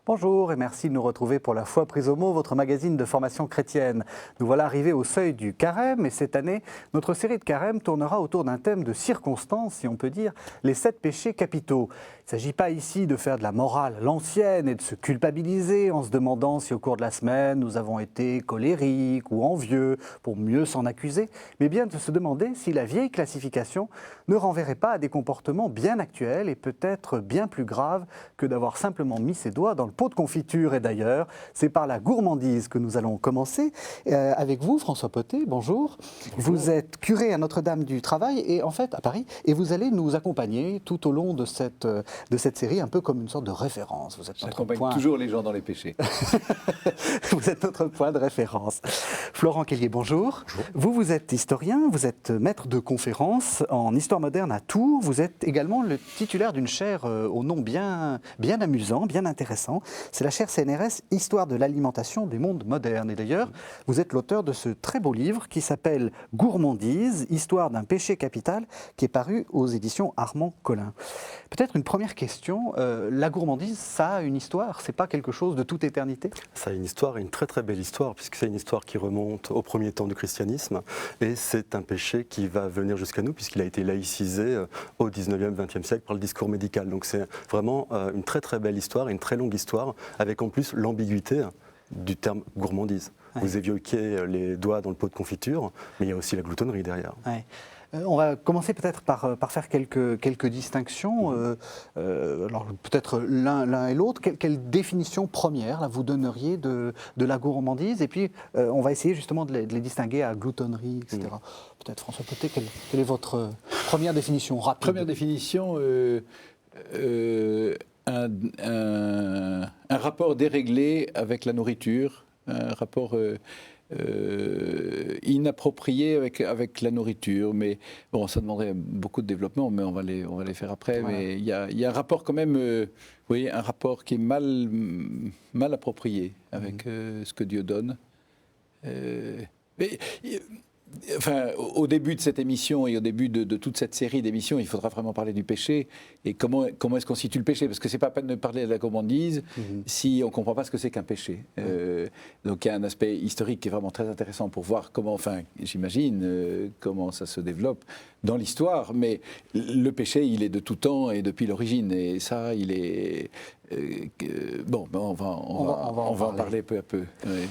Bonjour et merci de nous retrouver pour La Foi prise au mot, votre magazine de formation chrétienne. Nous voilà arrivés au seuil du carême et cette année, notre série de carême tournera autour d'un thème de circonstance, si on peut dire, les 7 péchés capitaux. Il ne s'agit pas ici de faire de la morale l'ancienne et de se culpabiliser en se demandant si au cours de la semaine nous avons été colériques ou envieux pour mieux s'en accuser, mais bien de se demander si la vieille classification ne renverrait pas à des comportements bien actuels et peut-être bien plus graves que d'avoir simplement mis ses doigts dans le pot de confiture. Et d'ailleurs, c'est par la gourmandise que nous allons commencer. Avec vous, François Potet, bonjour. Vous êtes curé à Notre-Dame du Travail, et en fait à Paris, et vous allez nous accompagner tout au long de cette série, un peu comme une sorte de référence. Vous êtes notre point... toujours les gens dans les péchés. Vous êtes notre point de référence. Florent Kellier, bonjour. Bonjour. Vous êtes historien, vous êtes maître de conférences en histoire moderne à Tours. Vous êtes également le titulaire d'une chaire au nom bien amusant, bien intéressant. C'est la chaire CNRS Histoire de l'alimentation des mondes modernes. Et d'ailleurs, vous êtes l'auteur de ce très beau livre qui s'appelle Gourmandise, Histoire d'un péché capital, qui est paru aux éditions Armand Collin. Peut-être une première question, la gourmandise, ça a une histoire, c'est pas quelque chose de toute éternité? Ça a une histoire, et une très très belle histoire, puisque c'est une histoire qui remonte au premier temps du christianisme, et c'est un péché qui va venir jusqu'à nous, puisqu'il a été laïcisé au 19e, 20e siècle par le discours médical. Donc c'est vraiment une très très belle histoire, une très longue histoire, avec en plus l'ambiguïté du terme gourmandise. Ouais. Vous évoquiez les doigts dans le pot de confiture, mais il y a aussi la gloutonnerie derrière. Ouais. On va commencer peut-être par faire quelques distinctions. Alors peut-être l'un et l'autre. Quelle définition première là, vous donneriez de la gourmandise? Et puis on va essayer justement de les distinguer à gloutonnerie, etc. Peut-être François Potet, quelle est votre première définition rapide? Première définition, un rapport déréglé avec la nourriture, un rapport... inapproprié avec la nourriture, mais bon, ça demanderait beaucoup de développement, mais on va les faire après. Voilà. Mais il y a un rapport quand même, oui, un rapport qui est mal approprié avec ce que Dieu donne. Enfin, au début de cette émission et au début de toute cette série d'émissions, il faudra vraiment parler du péché et comment est-ce qu'on situe le péché, parce que c'est pas peine de parler de la gourmandise si on comprend pas ce que c'est qu'un péché. Donc il y a un aspect historique qui est vraiment très intéressant pour voir comment, enfin, j'imagine comment ça se développe dans l'histoire, mais le péché, il est de tout temps et depuis l'origine, et ça, il est bon. Ben on va en parler peu à peu. Oui.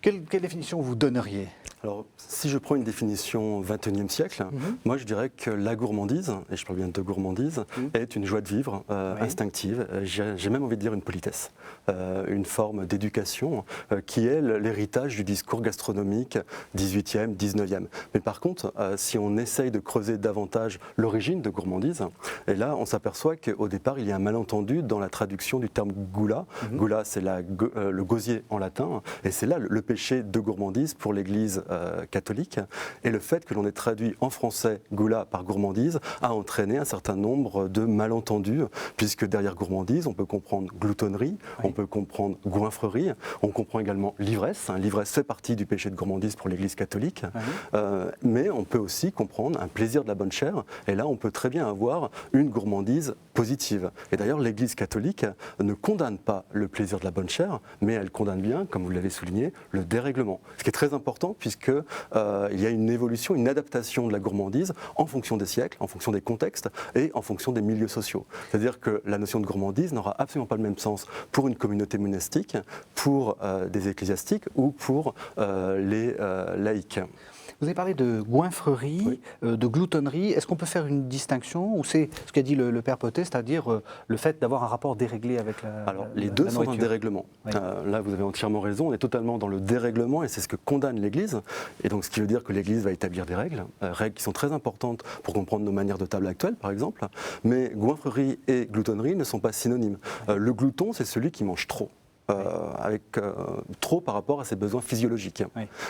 Quelle définition vous donneriez? Alors, si je prends une définition 21e siècle, moi je dirais que la gourmandise, et je parle bien de gourmandise, est une joie de vivre instinctive, j'ai même envie de dire une politesse, une forme d'éducation qui est l'héritage du discours gastronomique 18e, 19e. Mais par contre, si on essaye de creuser davantage l'origine de gourmandise, et là on s'aperçoit qu'au départ il y a un malentendu dans la traduction du terme goula. Goula, c'est le gosier en latin, et c'est là le péché de gourmandise pour l'Église catholique, et le fait que l'on ait traduit en français goula par gourmandise a entraîné un certain nombre de malentendus, puisque derrière gourmandise on peut comprendre gloutonnerie, on peut comprendre goinfrerie, on comprend également l'ivresse. L'ivresse fait partie du péché de gourmandise pour l'Église catholique, mais on peut aussi comprendre un plaisir de la bonne chair, et là on peut très bien avoir une gourmandise positive. Et d'ailleurs l'Église catholique ne condamne pas le plaisir de la bonne chair, mais elle condamne bien, comme vous l'avez souligné, le dérèglement, ce qui est très important puisque il y a une évolution, une adaptation de la gourmandise en fonction des siècles, en fonction des contextes et en fonction des milieux sociaux. C'est-à-dire que la notion de gourmandise n'aura absolument pas le même sens pour une communauté monastique, pour des ecclésiastiques ou pour les laïcs. Vous avez parlé de goinfrerie, de gloutonnerie. Est-ce qu'on peut faire une distinction, ou c'est ce qu'a dit le père Potet, c'est-à-dire le fait d'avoir un rapport déréglé avec la Alors, les deux sont dans le dérèglement. Là, vous avez entièrement raison, on est totalement dans le dérèglement, et c'est ce que condamne l'Église. Et donc, ce qui veut dire que l'Église va établir des règles qui sont très importantes pour comprendre nos manières de table actuelles, par exemple. Mais goinfrerie et gloutonnerie ne sont pas synonymes. Le glouton, c'est celui qui mange trop. Avec trop par rapport à ses besoins physiologiques.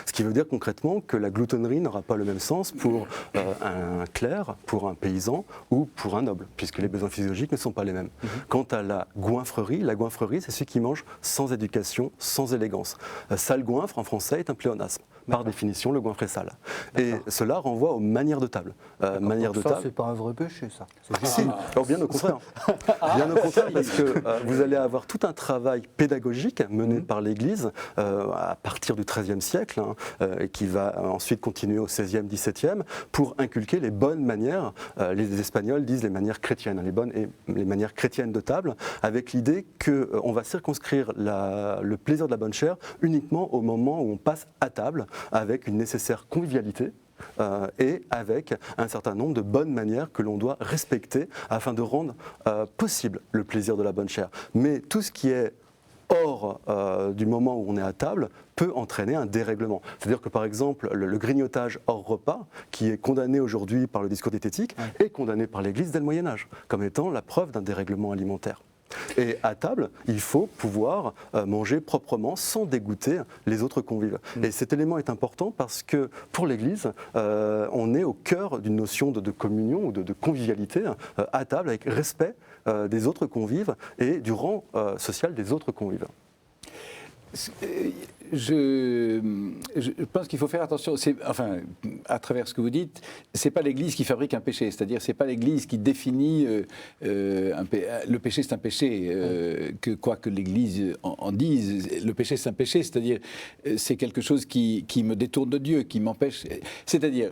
Ce qui veut dire concrètement que la gloutonnerie n'aura pas le même sens pour un clerc, pour un paysan ou pour un noble, puisque les besoins physiologiques ne sont pas les mêmes. Quant à la goinfrerie, c'est celui qui mange sans éducation, sans élégance. Sale goinfre en français est un pléonasme. par définition le goinfre est sale. Et cela renvoie aux manières de table. Manières de ça, table. c'est pas un vrai péché, ça. Si, alors bien au contraire. Bien au contraire, parce que vous allez avoir tout un travail pédagogique mené par l'Église à partir du XIIIe siècle, et qui va ensuite continuer au XVIe, XVIIe, pour inculquer les bonnes manières. Les Espagnols disent les manières chrétiennes, les bonnes et les manières chrétiennes de table, avec l'idée qu'on va circonscrire le plaisir de la bonne chère uniquement au moment où on passe à table, avec une nécessaire convivialité. Et avec un certain nombre de bonnes manières que l'on doit respecter afin de rendre possible le plaisir de la bonne chère. Mais tout ce qui est hors du moment où on est à table peut entraîner un dérèglement. C'est-à-dire que par exemple, le grignotage hors repas, qui est condamné aujourd'hui par le discours diététique, est condamné par l'Église dès le Moyen-Âge, comme étant la preuve d'un dérèglement alimentaire. Et à table, il faut pouvoir manger proprement sans dégoûter les autres convives. Et cet élément est important parce que pour l'Église, on est au cœur d'une notion de communion ou de convivialité à table avec respect des autres convives et du rang social des autres convives. Je pense qu'il faut faire attention, enfin, à travers ce que vous dites, c'est pas l'Église qui fabrique un péché, c'est-à-dire c'est pas l'Église qui définit le péché c'est un péché, que quoi que l'Église en dise, le péché c'est un péché, c'est-à-dire c'est quelque chose qui me détourne de Dieu, qui m'empêche, c'est-à-dire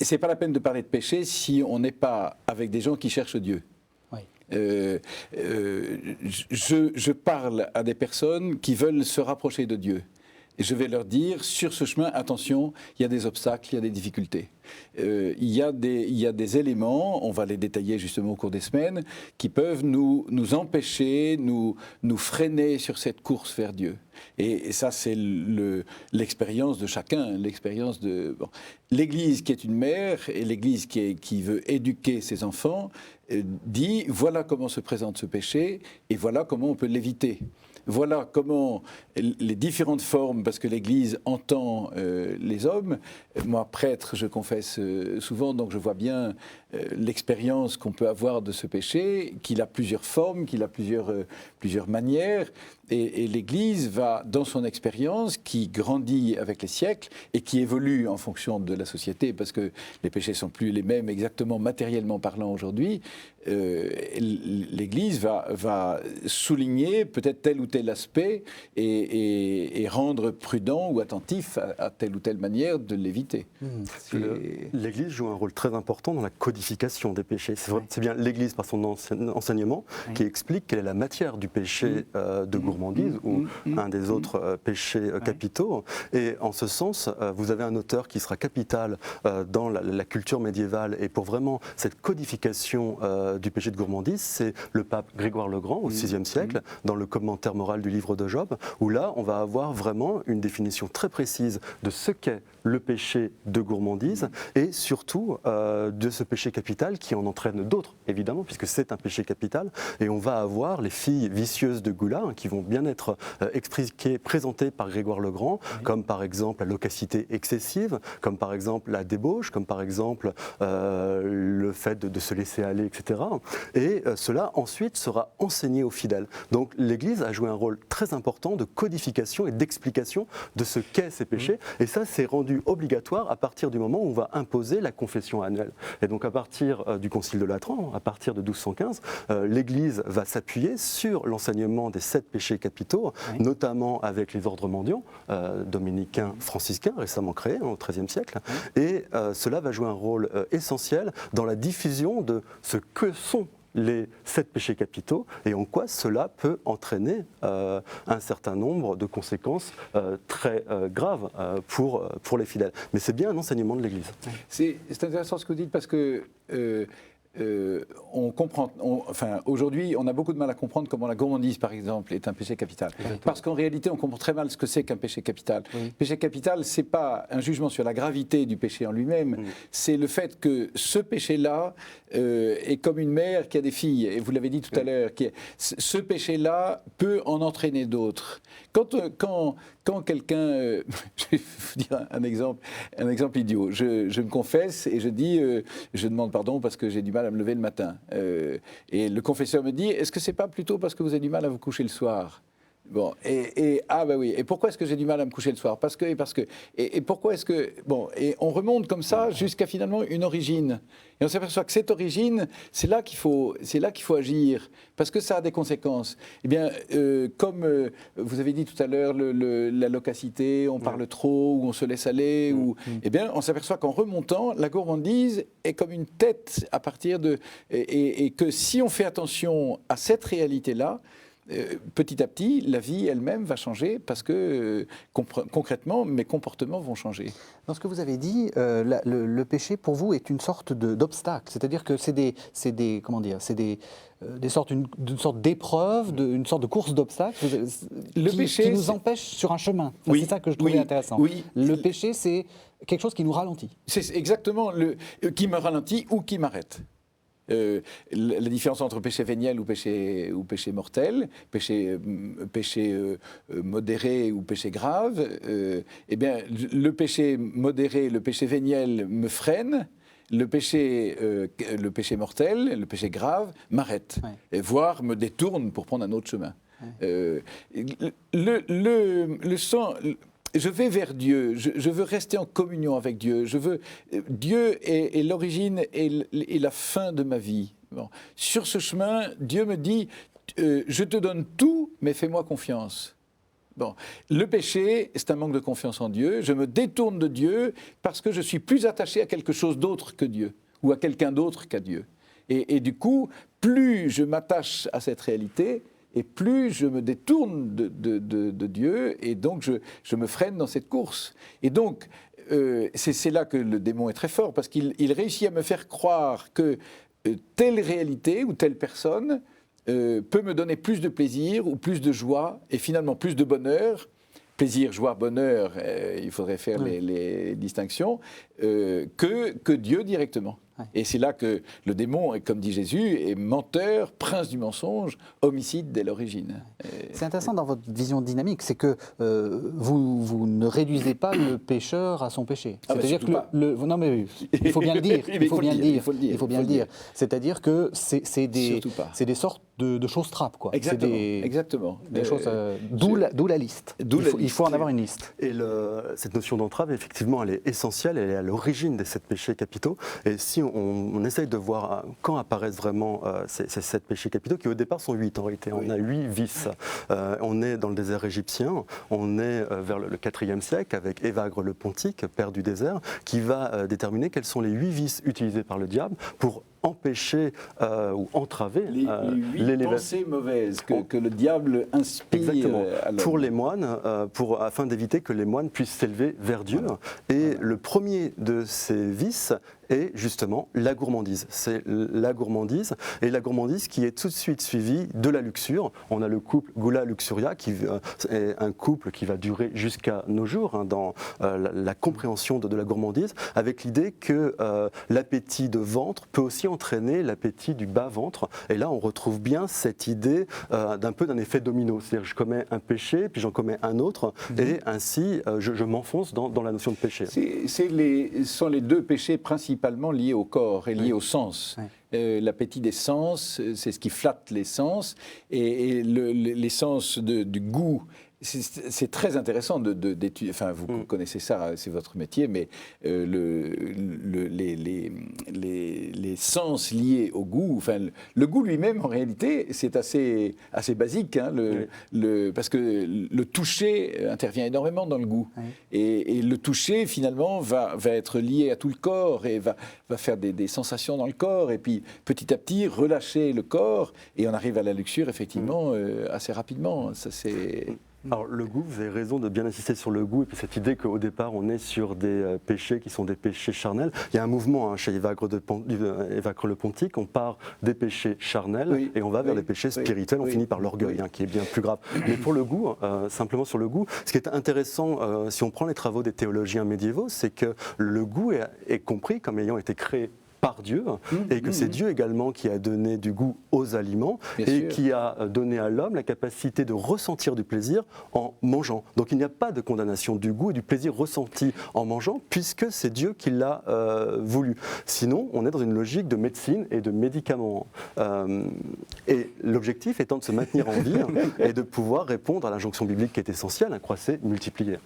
c'est pas la peine de parler de péché si on n'est pas avec des gens qui cherchent Dieu. Je parle à des personnes qui veulent se rapprocher de Dieu. Et je vais leur dire, sur ce chemin, attention, il y a des obstacles, il y a des difficultés. Il y a des éléments, on va les détailler justement au cours des semaines, qui peuvent nous empêcher, nous freiner sur cette course vers Dieu. Et ça, c'est l'expérience de chacun, l'expérience de... Bon. L'Église qui est une mère et l'Église qui veut éduquer ses enfants dit, voilà comment se présente ce péché et voilà comment on peut l'éviter. Voilà comment les différentes formes, parce que l'Église entend les hommes. Moi, prêtre, je confesse souvent, donc je vois bien l'expérience qu'on peut avoir de ce péché, qu'il a plusieurs formes, qu'il a plusieurs manières. Et l'Église va, dans son expérience, qui grandit avec les siècles et qui évolue en fonction de la société, parce que les péchés ne sont plus les mêmes exactement matériellement parlant aujourd'hui, l'Église va souligner peut-être tel ou tel aspect et rendre prudent ou attentif à telle ou telle manière de l'éviter. L'Église joue un rôle très important dans la codification des péchés. C'est bien l'Église par son enseignement qui explique quelle est la matière du péché de gourmandise ou un des autres péchés capitaux. Et en ce sens, vous avez un auteur qui sera capital dans la culture médiévale et pour vraiment cette codification du péché de gourmandise, c'est le pape Grégoire le Grand au VIe siècle, dans le commentaire moral du livre de Job, où là, on va avoir vraiment une définition très précise de ce qu'est le péché de gourmandise et surtout de ce péché capital qui en entraîne d'autres, évidemment, puisque c'est un péché capital. Et on va avoir les filles vicieuses de Goula qui vont bien être expliquées, présentées par Grégoire le Grand, comme par exemple la loquacité excessive, comme par exemple la débauche, comme par exemple le fait de se laisser aller, etc. Et cela ensuite sera enseigné aux fidèles. Donc l'Église a joué un rôle très important de codification et d'explication de ce qu'est ces péchés. Et ça, c'est rendu obligatoire à partir du moment où on va imposer la confession annuelle. Et donc à partir du Concile de Latran, à partir de 1215, l'Église va s'appuyer sur l'enseignement des 7 péchés capitaux, notamment avec les ordres mendiants, dominicains, franciscains, récemment créés au XIIIe siècle. Et cela va jouer un rôle essentiel dans la diffusion de ce que sont les 7 péchés capitaux et en quoi cela peut entraîner un certain nombre de conséquences très graves pour les fidèles. Mais c'est bien un enseignement de l'Église. C'est intéressant ce que vous dites parce que on comprend, aujourd'hui, on a beaucoup de mal à comprendre comment la gourmandise, par exemple, est un péché capital. Parce qu'en réalité, on comprend très mal ce que c'est qu'un péché capital. Péché capital, c'est pas un jugement sur la gravité du péché en lui-même, c'est le fait que ce péché-là est comme une mère qui a des filles, et vous l'avez dit tout à l'heure, ce péché-là peut en entraîner d'autres. Quand quelqu'un, je vais vous dire un exemple idiot, je me confesse et je dis, je demande pardon parce que j'ai du mal à me lever le matin. Et le confesseur me dit, est-ce que c'est pas plutôt parce que vous avez du mal à vous coucher le soir ? Bon, ah bah oui. Et pourquoi est-ce que j'ai du mal à me coucher le soir? Parce que, et pourquoi est-ce que, bon, et on remonte comme ça jusqu'à finalement une origine. Et on s'aperçoit que cette origine, c'est là qu'il faut agir, parce que ça a des conséquences. Eh bien, comme vous avez dit tout à l'heure, la loquacité, on parle trop, ou on se laisse aller, eh bien, on s'aperçoit qu'en remontant, la gourmandise est comme une tête à partir de, et que si on fait attention à cette réalité-là, petit à petit, la vie elle-même va changer parce que concrètement, mes comportements vont changer. Dans ce que vous avez dit, le péché pour vous est une sorte d'obstacle, c'est-à-dire que c'est des comment dire, c'est une sorte d'épreuve, une sorte de course d'obstacles qui nous empêche sur un chemin. C'est ça que je trouvais intéressant. Oui. Le péché, c'est quelque chose qui nous ralentit. C'est exactement qui me ralentit ou qui m'arrête. La différence entre péché véniel ou péché mortel, péché modéré ou péché grave, eh bien, le péché modéré, le péché véniel me freine, le péché mortel, le péché grave m'arrête, voire me détourne pour prendre un autre chemin. Je vais vers Dieu, je veux rester en communion avec Dieu. Dieu est l'origine et la fin de ma vie. Bon. Sur ce chemin, Dieu me dit, je te donne tout, mais fais-moi confiance. Bon. Le péché, c'est un manque de confiance en Dieu. Je me détourne de Dieu parce que je suis plus attaché à quelque chose d'autre que Dieu, ou à quelqu'un d'autre qu'à Dieu. Et du coup, plus je m'attache à cette réalité, et plus je me détourne de Dieu, et donc je me freine dans cette course. Et donc, c'est là que le démon est très fort, parce qu'il réussit à me faire croire que telle réalité ou telle personne peut me donner plus de plaisir ou plus de joie, et finalement plus de bonheur. Plaisir, joie, bonheur, il faudrait faire les distinctions, que Dieu directement. Et c'est là que le démon, comme dit Jésus, est menteur, prince du mensonge, homicide dès l'origine. C'est intéressant dans votre vision dynamique, c'est que vous ne réduisez pas le pécheur à son péché. C'est-à-dire que non mais il faut bien le dire, il faut bien le dire. C'est-à-dire que c'est des sortes de choses trappes, quoi. Exactement. Des choses, d'où la liste. Il faut en avoir une liste. Et cette notion d'entrave, effectivement, elle est essentielle, elle est à l'origine des 7 péchés capitaux. Et si on essaye de voir quand apparaissent vraiment ces 7 péchés capitaux, qui au départ sont 8 en réalité. On a 8 vices. On est dans le désert égyptien, on est vers le 4e siècle avec Évagre le Pontique, père du désert, qui va déterminer quels sont les 8 vices utilisés par le diable pour empêcher ou entraver les pensées mauvaises que le diable inspire. Exactement. Pour les moines, afin d'éviter que les moines puissent s'élever vers Dieu. Et le premier de ces vices est justement la gourmandise. C'est la gourmandise, et la gourmandise qui est tout de suite suivie de la luxure. On a le couple Gula-Luxuria, qui est un couple qui va durer jusqu'à nos jours, dans la compréhension de la gourmandise, avec l'idée que l'appétit de ventre peut aussi entraîner l'appétit du bas-ventre. Et là, on retrouve bien cette idée d'un effet domino. C'est-à-dire je commets un péché, puis j'en commets un autre, et ainsi je m'enfonce dans la notion de péché. Ce sont les 2 péchés principalement liés au corps et liés au sens. L'appétit des sens, c'est ce qui flatte les sens, et les sens du goût. C'est très intéressant d'étudier, enfin vous connaissez ça, c'est votre métier, mais les sens liés au goût, enfin le goût lui-même en réalité c'est assez basique, parce que le toucher intervient énormément dans le goût, et le toucher finalement va être lié à tout le corps et va faire des sensations dans le corps, et puis petit à petit relâcher le corps, et on arrive à la luxure effectivement assez rapidement. Ça c'est... Alors le goût, vous avez raison de bien insister sur le goût, et puis cette idée qu'au départ on est sur des péchés qui sont des péchés charnels. Il y a un mouvement chez Évagre le Pontique, on part des péchés charnels et on va vers les péchés spirituels, on finit par l'orgueil, qui est bien plus grave. Mais pour le goût, simplement sur le goût, ce qui est intéressant, si on prend les travaux des théologiens médiévaux, c'est que le goût est compris comme ayant été créé par Dieu, et que c'est Dieu également qui a donné du goût aux aliments, et qui a donné à l'homme la capacité de ressentir du plaisir en mangeant. Donc il n'y a pas de condamnation du goût et du plaisir ressenti en mangeant, puisque c'est Dieu qui l'a voulu. Sinon, on est dans une logique de médecine et de médicaments. Et l'objectif étant de se maintenir en vie et de pouvoir répondre à l'injonction biblique qui est essentielle, croissez, multipliez.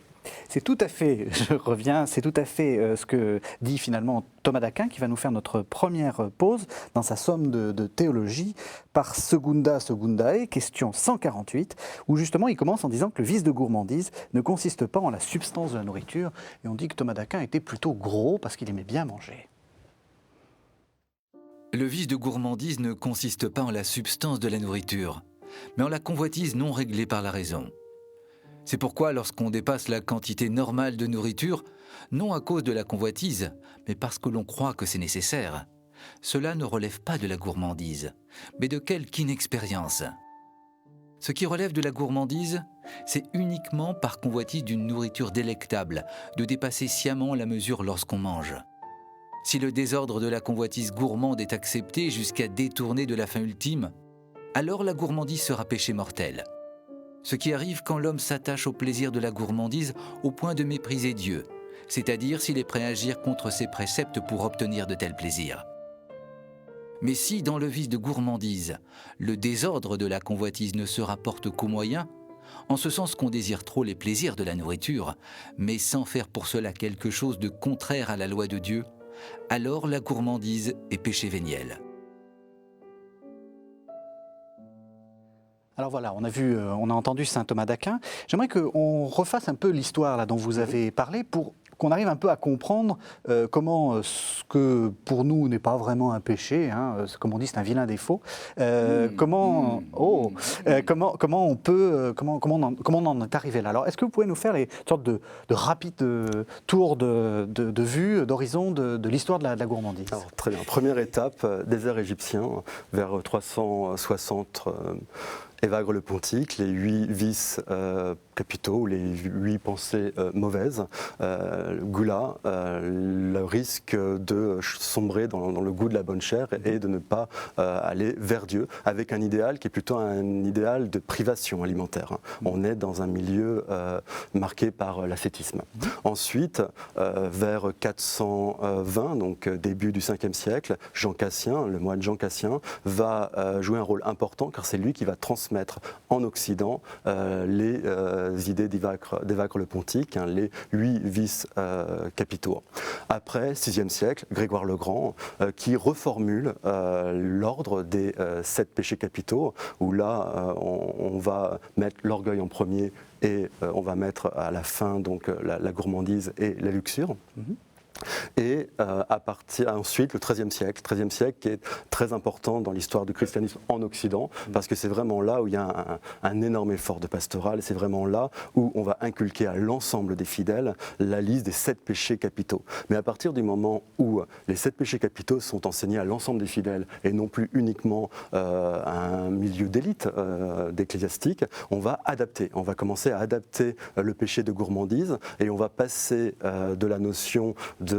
C'est tout à fait, je reviens, c'est tout à fait ce que dit finalement Thomas d'Aquin, qui va nous faire notre première pause dans sa somme de théologie par Secunda Secundae, question 148, où justement il commence en disant que le vice de gourmandise ne consiste pas en la substance de la nourriture, et on dit que Thomas d'Aquin était plutôt gros parce qu'il aimait bien manger. Le vice de gourmandise ne consiste pas en la substance de la nourriture, mais en la convoitise non réglée par la raison. C'est pourquoi lorsqu'on dépasse la quantité normale de nourriture, non à cause de la convoitise, mais parce que l'on croit que c'est nécessaire, cela ne relève pas de la gourmandise, mais de quelque inexpérience. Ce qui relève de la gourmandise, c'est uniquement par convoitise d'une nourriture délectable, de dépasser sciemment la mesure lorsqu'on mange. Si le désordre de la convoitise gourmande est accepté jusqu'à détourner de la fin ultime, alors la gourmandise sera péché mortel. Ce qui arrive quand l'homme s'attache au plaisir de la gourmandise au point de mépriser Dieu, c'est-à-dire s'il est prêt à agir contre ses préceptes pour obtenir de tels plaisirs. Mais si, dans le vice de gourmandise, le désordre de la convoitise ne se rapporte qu'aux moyens, en ce sens qu'on désire trop les plaisirs de la nourriture, mais sans faire pour cela quelque chose de contraire à la loi de Dieu, alors la gourmandise est péché véniel. Alors voilà, on a entendu saint Thomas d'Aquin. J'aimerais qu'on refasse un peu l'histoire là dont vous avez parlé pour qu'on arrive un peu à comprendre comment ce que pour nous n'est pas vraiment un péché, hein, comme on dit, c'est un vilain défaut. Comment on en est arrivé là. Alors, est-ce que vous pouvez nous faire une sorte de rapide tour de vue, d'horizon de l'histoire de la gourmandise? Alors, très bien. Première étape, désert égyptien, vers 360. Évagre le Pontique, les 8 vices capitaux, ou les 8 pensées mauvaises, Gula, le risque de sombrer dans le goût de la bonne chair et de ne pas aller vers Dieu, avec un idéal qui est plutôt un idéal de privation alimentaire. On est dans un milieu marqué par l'ascétisme. Ensuite, vers 420, donc début du 5e siècle, Jean Cassien, le moine Jean Cassien, va jouer un rôle important car c'est lui qui va transmettre en Occident les idées d'Évagre le Pontique, hein, les 8 vices capitaux. Après, 6e siècle, Grégoire le Grand, qui reformule l'ordre des 7 péchés capitaux, où là, on va mettre l'orgueil en premier et on va mettre à la fin donc, la gourmandise et la luxure. Et ensuite le XIIIe siècle qui est très important dans l'histoire du christianisme en Occident, parce que c'est vraiment là où il y a un énorme effort de pastoral, et c'est vraiment là où on va inculquer à l'ensemble des fidèles la liste des 7 péchés capitaux. Mais à partir du moment où les 7 péchés capitaux sont enseignés à l'ensemble des fidèles, et non plus uniquement à un milieu d'élite d'ecclésiastique, on va commencer à adapter le péché de gourmandise, et on va passer de la notion de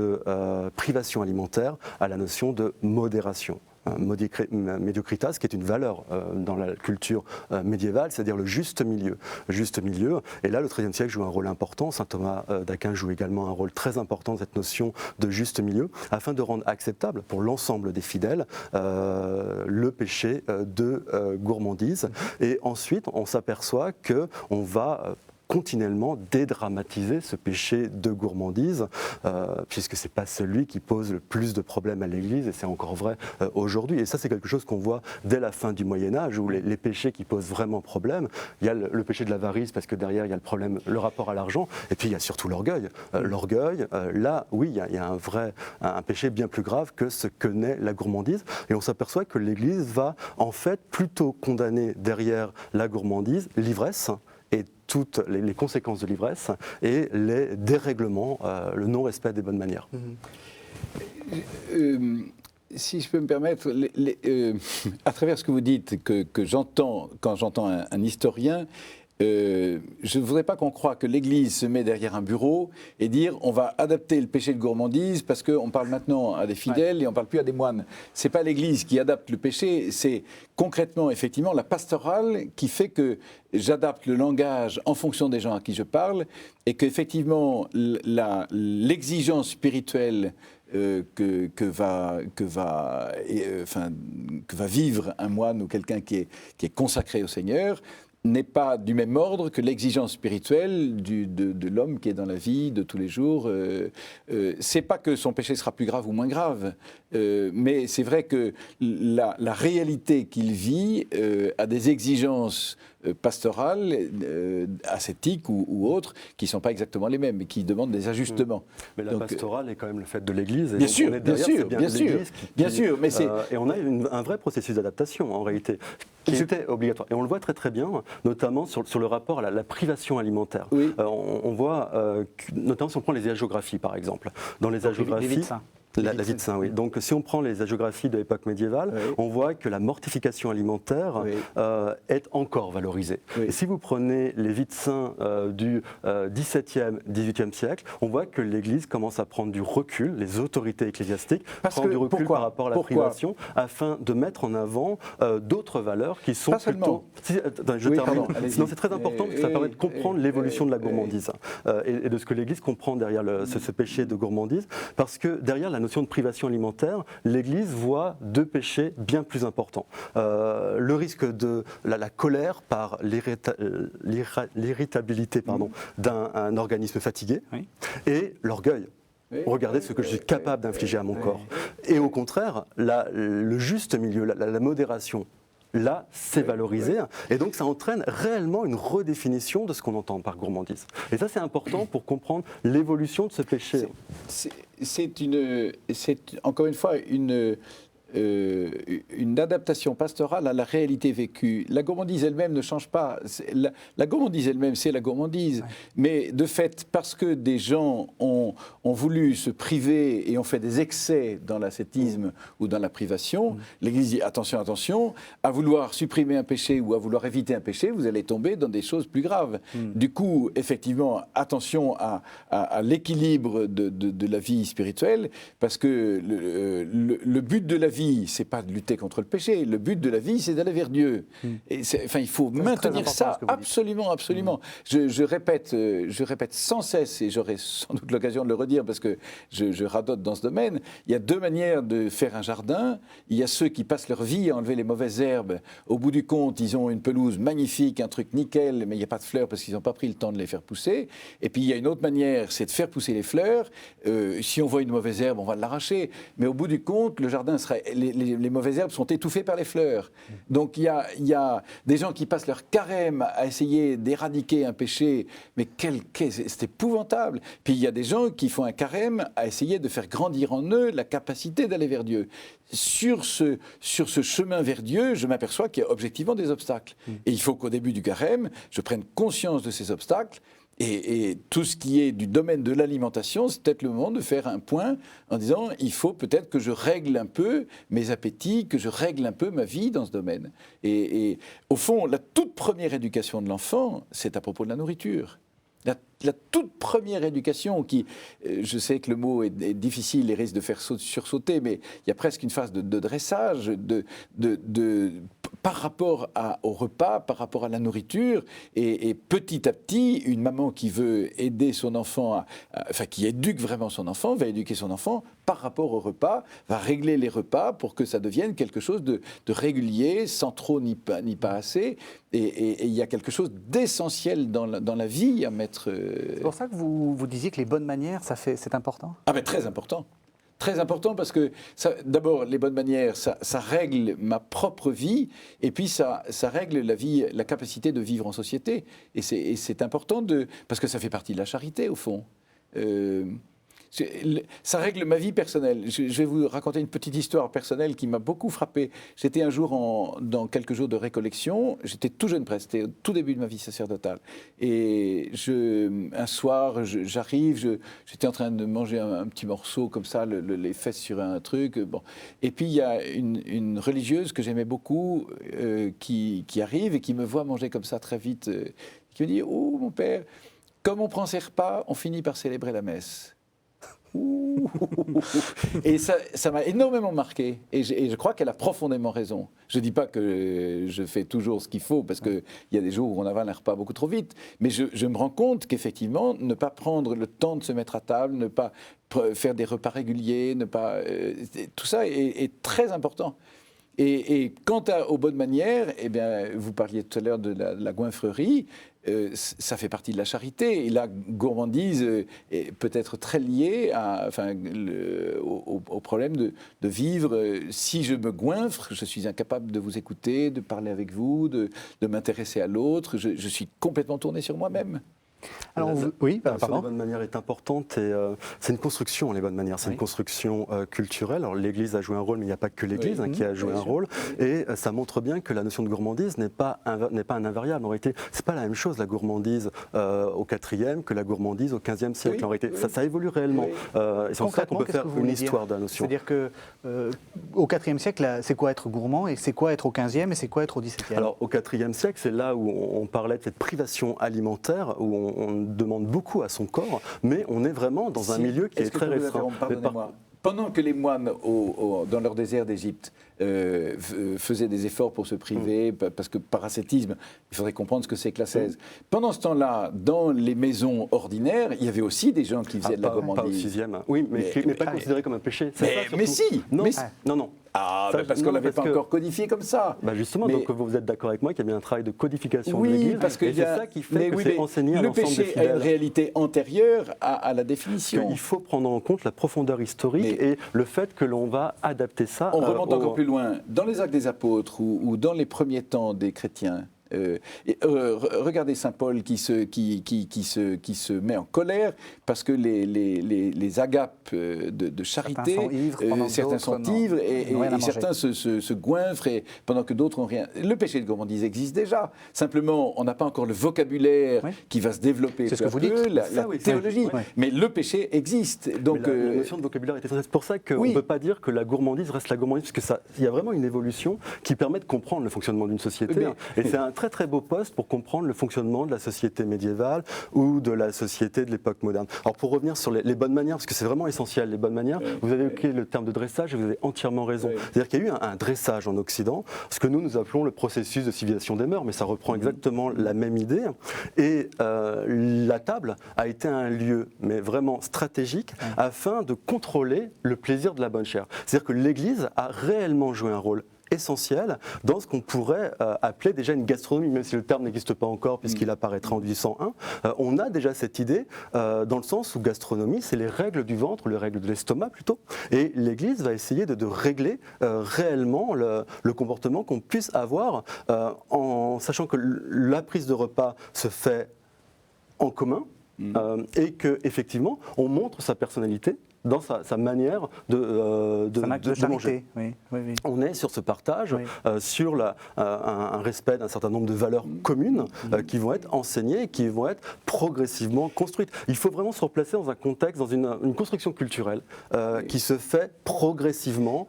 privation alimentaire à la notion de modération. Médiocritas, qui est une valeur dans la culture médiévale, c'est-à-dire le juste milieu. Et là, le XIIIe siècle joue un rôle important. Saint Thomas d'Aquin joue également un rôle très important dans cette notion de juste milieu, afin de rendre acceptable pour l'ensemble des fidèles le péché de gourmandise. Et ensuite, on s'aperçoit qu'on va continuellement dédramatiser ce péché de gourmandise, puisque ce n'est pas celui qui pose le plus de problèmes à l'Église, et c'est encore vrai aujourd'hui. Et ça, c'est quelque chose qu'on voit dès la fin du Moyen-Âge, où les péchés qui posent vraiment problème, il y a le péché de l'avarice, parce que derrière, il y a le rapport à l'argent, et puis il y a surtout l'orgueil. L'orgueil, là, oui, il y a un péché bien plus grave que ce que naît la gourmandise, et on s'aperçoit que l'Église va, en fait, plutôt condamner derrière la gourmandise l'ivresse, et toutes les conséquences de l'ivresse et les dérèglements, le non-respect des bonnes manières. Si je peux me permettre, à travers ce que vous dites, que j'entends, quand j'entends un historien, je ne voudrais pas qu'on croie que l'Église se met derrière un bureau et dire on va adapter le péché de gourmandise parce qu'on parle maintenant à des fidèles et on ne parle plus à des moines. Ce n'est pas l'Église qui adapte le péché, c'est concrètement, effectivement, la pastorale qui fait que j'adapte le langage en fonction des gens à qui je parle et qu'effectivement, l'exigence spirituelle que va vivre un moine ou quelqu'un qui est consacré au Seigneur n'est pas du même ordre que l'exigence spirituelle de l'homme qui est dans la vie de tous les jours. C'est pas que son péché sera plus grave ou moins grave, mais c'est vrai que la réalité qu'il vit a des exigences pastorales, ascétiques ou autres, qui ne sont pas exactement les mêmes, mais qui demandent des ajustements. Mais la pastorale est quand même le fait de l'Église. Bien sûr, bien sûr. Mais et on a un vrai processus d'adaptation, en réalité, qui était obligatoire. Et on le voit très très bien, notamment sur le rapport à la privation alimentaire. Oui. On voit, notamment si on prend les hagiographies, par exemple. Dans les hagiographies... La vie de saint, oui. Donc, si on prend les hagiographies de l'époque médiévale, on voit que la mortification alimentaire est encore valorisée. Et si vous prenez les vies de saints du XVIIe, XVIIIe siècle, on voit que l'Église commence à prendre du recul, les autorités ecclésiastiques prennent du recul par rapport à la privation, afin de mettre en avant d'autres valeurs qui sont plutôt... je termine. Sinon, c'est très important parce que ça permet de comprendre l'évolution de la gourmandise et de ce que l'Église comprend derrière ce péché de gourmandise, parce que derrière la notion de privation alimentaire, l'Église voit deux péchés bien plus importants. Le risque de la colère par l'irritabilité d'un organisme fatigué et l'orgueil. Regardez ce que je suis capable d'infliger à mon corps. Et au contraire, le juste milieu, la modération, là, c'est valorisé. Et donc, ça entraîne réellement une redéfinition de ce qu'on entend par gourmandise. Et ça, c'est important pour comprendre l'évolution de ce péché. C'est encore une fois une adaptation pastorale à la réalité vécue. La gourmandise elle-même ne change pas. La gourmandise elle-même, c'est la gourmandise. Ouais. Mais de fait, parce que des gens ont voulu se priver et ont fait des excès dans l'ascétisme ou dans la privation, l'Église dit attention, attention, à vouloir supprimer un péché ou à vouloir éviter un péché, vous allez tomber dans des choses plus graves. Du coup, effectivement, attention à l'équilibre de la vie spirituelle, parce que le but de la vie, c'est pas de lutter contre le péché. Le but de la vie, c'est d'aller vers Dieu. Et il faut maintenir ça absolument, absolument. Je répète sans cesse, et j'aurai sans doute l'occasion de le redire parce que je radote dans ce domaine. Il y a deux manières de faire un jardin. Il y a ceux qui passent leur vie à enlever les mauvaises herbes. Au bout du compte, ils ont une pelouse magnifique, un truc nickel, mais il n'y a pas de fleurs parce qu'ils n'ont pas pris le temps de les faire pousser. Et puis il y a une autre manière, c'est de faire pousser les fleurs. Si on voit une mauvaise herbe, on va l'arracher. Mais au bout du compte, le jardin serait les mauvaises herbes sont étouffées par les fleurs. Donc il y a des gens qui passent leur carême à essayer d'éradiquer un péché, mais c'est épouvantable. Puis il y a des gens qui font un carême à essayer de faire grandir en eux la capacité d'aller vers Dieu. Sur ce chemin vers Dieu, je m'aperçois qu'il y a objectivement des obstacles. Et il faut qu'au début du carême, je prenne conscience de ces obstacles. Et tout ce qui est du domaine de l'alimentation, c'est peut-être le moment de faire un point en disant il faut peut-être que je règle un peu mes appétits, que je règle un peu ma vie dans ce domaine. Et au fond, la toute première éducation de l'enfant, c'est à propos de la nourriture. La toute première éducation qui, je sais que le mot est difficile et risque de faire sursauter, mais il y a presque une phase de dressage par rapport au repas, par rapport à la nourriture, et petit à petit, une maman qui veut aider son enfant, qui éduque vraiment son enfant, va éduquer son enfant par rapport au repas, va régler les repas pour que ça devienne quelque chose de régulier, sans trop ni pas assez, et il y a quelque chose d'essentiel dans la vie à mettre... C'est pour ça que vous disiez que les bonnes manières, c'est important ? Ah ben très important. Très important parce que, d'abord, les bonnes manières, ça règle ma propre vie et puis ça règle la capacité de vivre en société. Et c'est important parce que ça fait partie de la charité, au fond. Ça règle ma vie personnelle. Je vais vous raconter une petite histoire personnelle qui m'a beaucoup frappé. J'étais un jour dans quelques jours de récollection. J'étais tout jeune presque, c'était au tout début de ma vie sacerdotale. Et un soir, j'arrive, j'étais en train de manger un petit morceau comme ça, les fesses sur un truc. Bon. Et puis il y a une religieuse que j'aimais beaucoup qui arrive et qui me voit manger comme ça très vite. qui me dit « Oh, mon père, comme on prend ses repas, on finit par célébrer la messe. » Et ça m'a énormément marqué. Et je crois qu'elle a profondément raison. Je ne dis pas que je fais toujours ce qu'il faut, parce qu'il y a des jours où on avale un repas beaucoup trop vite. Mais je me rends compte qu'effectivement, ne pas prendre le temps de se mettre à table, ne pas faire des repas réguliers, tout ça est très important. Et quant aux bonnes manières, eh bien, vous parliez tout à l'heure de la goinfrerie, ça fait partie de la charité. Et la gourmandise est peut-être très liée au problème de vivre. Si je me goinfre, je suis incapable de vous écouter, de parler avec vous, de m'intéresser à l'autre. Je suis complètement tourné sur moi-même. Alors, oui, pardon. Les bonnes manières est importante et c'est une construction, les bonnes manières. C'est une construction culturelle. Alors l'Église a joué un rôle, mais il n'y a pas que l'Église qui a joué un rôle. Et ça montre bien que la notion de gourmandise n'est pas un invariable. En réalité, c'est pas la même chose la gourmandise au IVe que la gourmandise au XVe siècle. En réalité, ça évolue réellement. Et c'est en ça qu'on peut faire une histoire de la notion. C'est-à-dire que au IVe siècle, c'est quoi être gourmand et c'est quoi être au XVe et c'est quoi être au XVIIe? Alors au IVe siècle, c'est là où on parlait de cette privation alimentaire, où on demande beaucoup à son corps, mais on est vraiment dans un milieu qui est très restreint. Pardonnez-moi. Pendant que les moines, dans leur désert d'Égypte, faisaient des efforts pour se priver, parce que par ascétisme, il faudrait comprendre ce que c'est que l'ascèse. Pendant ce temps-là, dans les maisons ordinaires, il y avait aussi des gens qui faisaient de la gourmandise. Pas au sixième. Oui, mais pas considéré comme un péché. Mais si. Non. Ah, parce qu'on ne l'avait pas encore codifié comme ça. Justement, donc vous êtes d'accord avec moi qu'il y a bien un travail de codification de l'Église. Parce que c'est ça qui fait que c'est enseigné à l'ensemble des fidèles. Le péché a une réalité antérieure à la définition. Il faut prendre en compte la profondeur historique et le fait que l'on va adapter ça. On remonte encore plus loin. Dans les Actes des Apôtres ou dans les premiers temps des chrétiens, regardez Saint Paul qui se met en colère parce que les agapes de charité, certains sont ivres et certains se goinfrent pendant que d'autres n'ont rien. Le péché de gourmandise existe déjà. Simplement, on n'a pas encore le vocabulaire qui va se développer. C'est ce que vous dites. La théologie. Mais le péché existe. Donc, la notion de vocabulaire est essentielle. C'est pour ça qu'on ne peut pas dire que la gourmandise reste la gourmandise, parce qu'il y a vraiment une évolution qui permet de comprendre le fonctionnement d'une société. Et c'est un très très beau poste pour comprendre le fonctionnement de la société médiévale ou de la société de l'époque moderne. Alors pour revenir sur les bonnes manières, parce que c'est vraiment essentiel, les bonnes manières, vous avez évoqué le terme de dressage et vous avez entièrement raison. C'est-à-dire qu'il y a eu un dressage en Occident, ce que nous appelons le processus de civilisation des mœurs, mais ça reprend exactement la même idée. Et la table a été un lieu, mais vraiment stratégique, afin de contrôler le plaisir de la bonne chère. C'est-à-dire que l'Église a réellement joué un rôle essentiel dans ce qu'on pourrait appeler déjà une gastronomie, même si le terme n'existe pas encore puisqu'il apparaîtra en 1801. On a déjà cette idée dans le sens où gastronomie, c'est les règles du ventre, les règles de l'estomac plutôt, et l'Église va essayer de régler réellement le comportement qu'on puisse avoir en sachant que la prise de repas se fait en commun et qu'effectivement on montre sa personnalité dans sa manière de manger. Oui. On est sur ce partage, sur un respect d'un certain nombre de valeurs communes qui vont être enseignées et qui vont être progressivement construites. Il faut vraiment se replacer dans un contexte, dans une construction culturelle qui se fait progressivement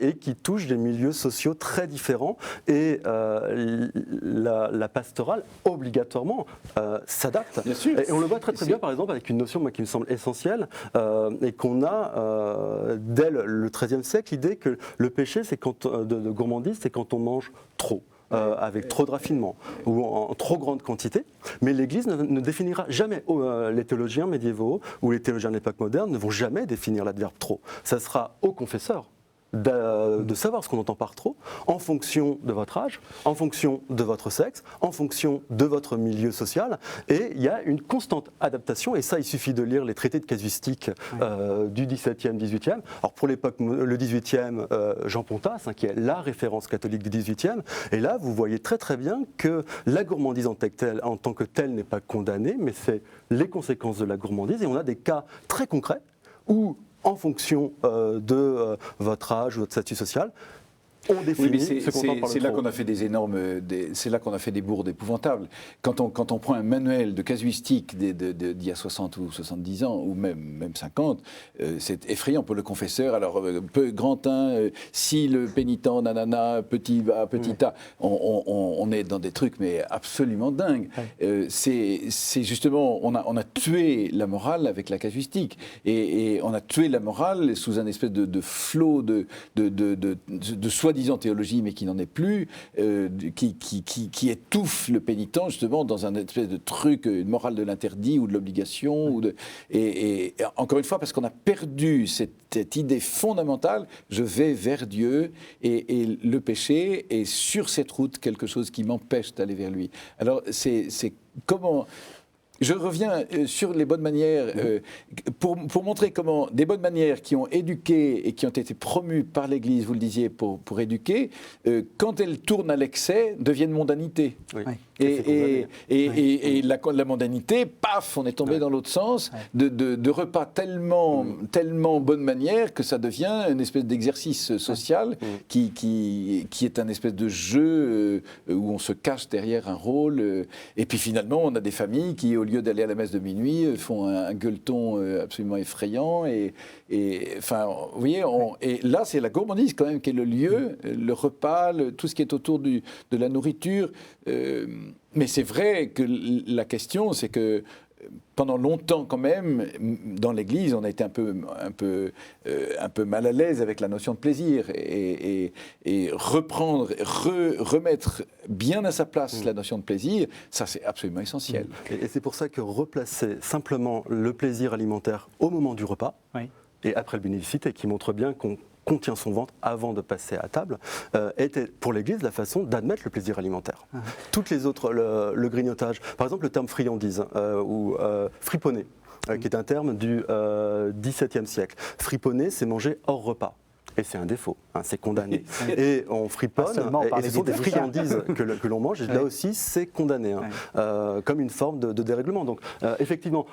et qui touche des milieux sociaux très différents. Et la pastorale, obligatoirement, s'adapte. Et on le voit très très bien, par exemple, avec une notion qui me semble essentielle et qu'on a, dès le XIIIe siècle, l'idée que le péché de gourmandise, c'est quand on mange trop. Avec trop de raffinement ou en trop grande quantité, mais l'Église ne définira jamais, les théologiens médiévaux ou les théologiens de l'époque moderne ne vont jamais définir l'adverbe trop. Ça sera au confesseur de savoir ce qu'on entend par trop, en fonction de votre âge, en fonction de votre sexe, en fonction de votre milieu social, et il y a une constante adaptation, et ça il suffit de lire les traités de casuistique du XVIIe, XVIIIe. Alors pour l'époque, le XVIIIe, Jean Pontas, qui est la référence catholique du XVIIIe, et là vous voyez très très bien que la gourmandise en tant que telle n'est pas condamnée, mais c'est les conséquences de la gourmandise, et on a des cas très concrets où en fonction de votre âge ou votre statut social, on définit Oui, mais ce qu'on entend par c'est le là trop. qu'on a fait c'est là qu'on a fait des bourdes épouvantables. Quand on prend un manuel de casuistique d'il y a 60 ou 70 ans, ou même 50, c'est effrayant pour le confesseur. Alors, grand 1, si le pénitent, nanana, petit a, petit a, on est dans des trucs mais absolument dingues. C'est justement, on a tué la morale avec la casuistique. Et on a tué la morale sous un espèce de flot de soi-disant théologie, mais qui n'en est plus, qui étouffe le pénitent, justement, dans un espèce de truc, une morale de l'interdit ou de l'obligation. Et encore une fois, parce qu'on a perdu cette idée fondamentale, je vais vers Dieu, et le péché est sur cette route quelque chose qui m'empêche d'aller vers lui. Alors, c'est comment... Je reviens sur les bonnes manières pour montrer comment des bonnes manières qui ont éduqué et qui ont été promues par l'Église, vous le disiez, pour éduquer, quand elles tournent à l'excès, deviennent mondanité. Oui. Et la mondanité, paf, on est tombé dans l'autre sens, de repas tellement bonne manière que ça devient une espèce d'exercice social qui est un espèce de jeu où on se cache derrière un rôle. Et puis finalement, on a des familles qui, au lieu d'aller à la messe de minuit, font un gueuleton absolument effrayant. Et enfin, vous voyez, et là, c'est la gourmandise quand même qui est le lieu, le repas, tout ce qui est autour de la nourriture. Mais c'est vrai que la question, c'est que pendant longtemps quand même, dans l'Église, on a été un peu mal à l'aise avec la notion de plaisir et remettre bien à sa place la notion de plaisir, ça c'est absolument essentiel. Et c'est pour ça que replacer simplement le plaisir alimentaire au moment du repas et après le bénéficité, qui montre bien qu'on contient son ventre avant de passer à table, était pour l'Église la façon d'admettre le plaisir alimentaire. Toutes les autres, le grignotage, par exemple le terme friandise ou friponner, qui est un terme du XVIIe siècle. Friponner, c'est manger hors repas. Et c'est un défaut, c'est condamné. Et on friponne, et ce sont des friandises que l'on mange, et là aussi c'est condamné, comme une forme de dérèglement. Donc effectivement,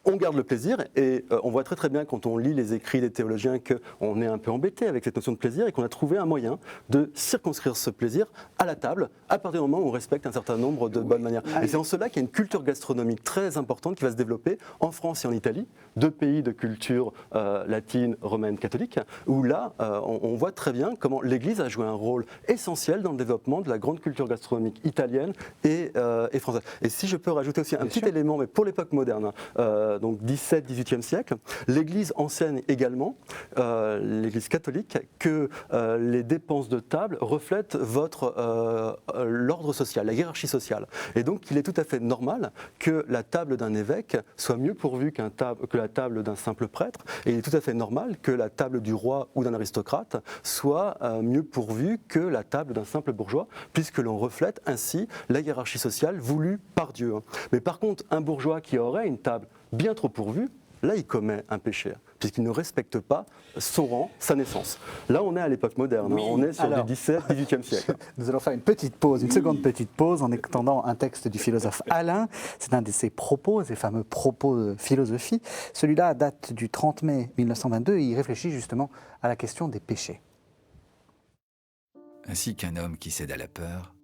on garde le plaisir et on voit très très bien quand on lit les écrits des théologiens qu'on est un peu embêté avec cette notion de plaisir et qu'on a trouvé un moyen de circonscrire ce plaisir à la table à partir du moment où on respecte un certain nombre de bonnes manières. Et c'est en cela qu'il y a une culture gastronomique très importante qui va se développer en France et en Italie, deux pays de culture latine, romaine, catholique, où là on voit très bien comment l'Église a joué un rôle essentiel dans le développement de la grande culture gastronomique italienne et française. Et si je peux rajouter aussi un petit élément, mais pour l'époque moderne, donc 17-18e siècle, l'Église enseigne également, l'Église catholique, que les dépenses de table reflètent l'ordre social, la hiérarchie sociale. Et donc il est tout à fait normal que la table d'un évêque soit mieux pourvue que la table d'un simple prêtre, et il est tout à fait normal que la table du roi ou d'un aristocrate soit mieux pourvue que la table d'un simple bourgeois, puisque l'on reflète ainsi la hiérarchie sociale voulue par Dieu. Mais par contre, un bourgeois qui aurait une table bien trop pourvu, là il commet un péché, puisqu'il ne respecte pas son rang, sa naissance. Là on est à l'époque moderne, on est sur du 17-18e siècle. Nous allons faire une petite pause, une seconde petite pause en étendant un texte du philosophe Alain. C'est un de ses propos, ses fameux propos de philosophie. Celui-là date du 30 mai 1922 et il réfléchit justement à la question des péchés. Ainsi qu'un homme qui cède à la peur,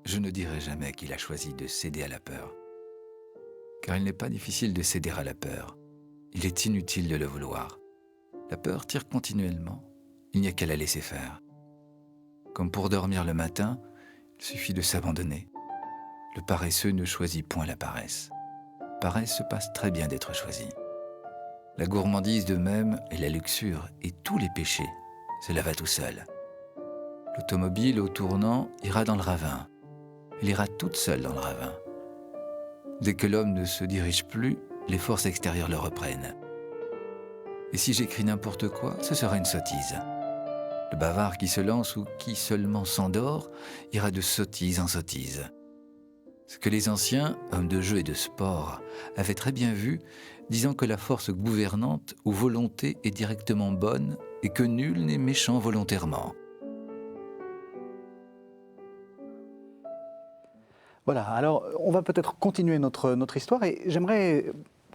je ne dirai jamais qu'il a choisi de céder à la peur. Car il n'est pas difficile de céder à la peur. Il est inutile de le vouloir. La peur tire continuellement. Il n'y a qu'à la laisser faire. Comme pour dormir le matin, il suffit de s'abandonner. Le paresseux ne choisit point la paresse. Paresse se passe très bien d'être choisie. La gourmandise de même et la luxure et tous les péchés, cela va tout seul. L'automobile au tournant ira dans le ravin. Elle ira toute seule dans le ravin. Dès que l'homme ne se dirige plus, les forces extérieures le reprennent. Et si j'écris n'importe quoi, ce sera une sottise. Le bavard qui se lance ou qui seulement s'endort ira de sottise en sottise. Ce que les anciens, hommes de jeu et de sport, avaient très bien vu, disant que la force gouvernante ou volonté est directement bonne et que nul n'est méchant volontairement. Voilà, alors on va peut-être continuer notre histoire et j'aimerais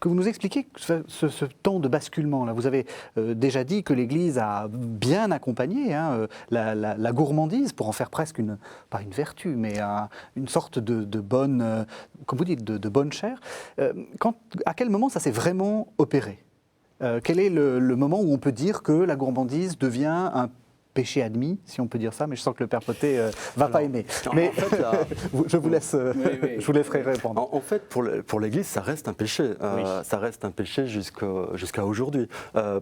que vous nous expliquiez ce temps de basculement. Là, vous avez déjà dit que l'Église a bien accompagné la gourmandise pour en faire presque pas une vertu, mais une sorte de bonne, comme vous dites, de bonne chair. À quel moment ça s'est vraiment opéré ? Quel est le moment où on peut dire que la gourmandise devient un péché admis, si on peut dire ça, mais je sens que le père Potet va pas aimer. Mais en fait, je vous laisserai répondre. En fait, pour l'Église, ça reste un péché. Ça reste un péché jusqu'à aujourd'hui.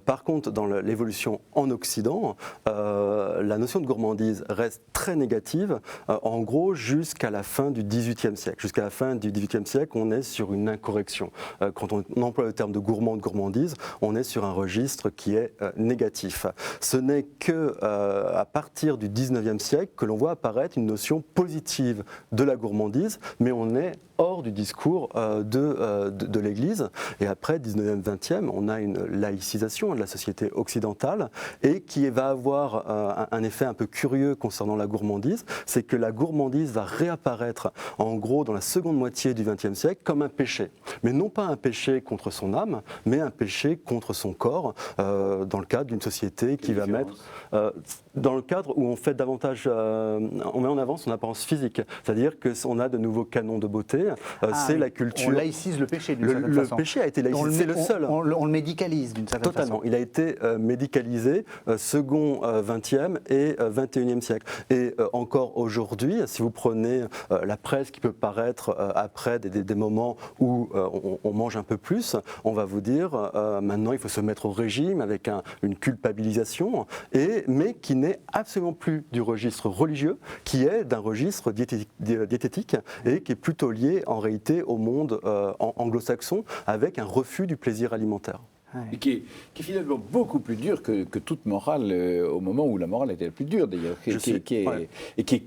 Par contre, dans l'évolution en Occident, la notion de gourmandise reste très négative, en gros, jusqu'à la fin du XVIIIe siècle. Jusqu'à la fin du XVIIIe siècle, on est sur une incorrection. Quand on emploie le terme de gourmand, de gourmandise, on est sur un registre qui est négatif. Ce n'est que à partir du XIXe siècle que l'on voit apparaître une notion positive de la gourmandise, mais on est hors du discours de l'Église. Et après, 19e, 20e, on a une laïcisation de la société occidentale et qui va avoir un effet un peu curieux concernant la gourmandise, c'est que la gourmandise va réapparaître en gros dans la seconde moitié du XXe siècle comme un péché. Mais non pas un péché contre son âme, mais un péché contre son corps, dans le cadre d'une société qui va mettre... dans le cadre où on fait davantage, on met en avant son apparence physique, c'est-à-dire qu'on a de nouveaux canons de beauté, c'est la culture... On laïcise le péché d'une certaine façon. Le péché a été laïcisé, c'est le seul. On le médicalise d'une certaine façon. Totalement, il a été médicalisé second 20e et 21e siècle. Et encore aujourd'hui, si vous prenez la presse qui peut paraître après des moments où on mange un peu plus, on va vous dire maintenant il faut se mettre au régime avec une culpabilisation, mais qui n'est absolument plus du registre religieux, qui est d'un registre diététique et qui est plutôt lié en réalité au monde anglo-saxon avec un refus du plaisir alimentaire. Et qui est finalement beaucoup plus dur que toute morale au moment où la morale était la plus dure d'ailleurs.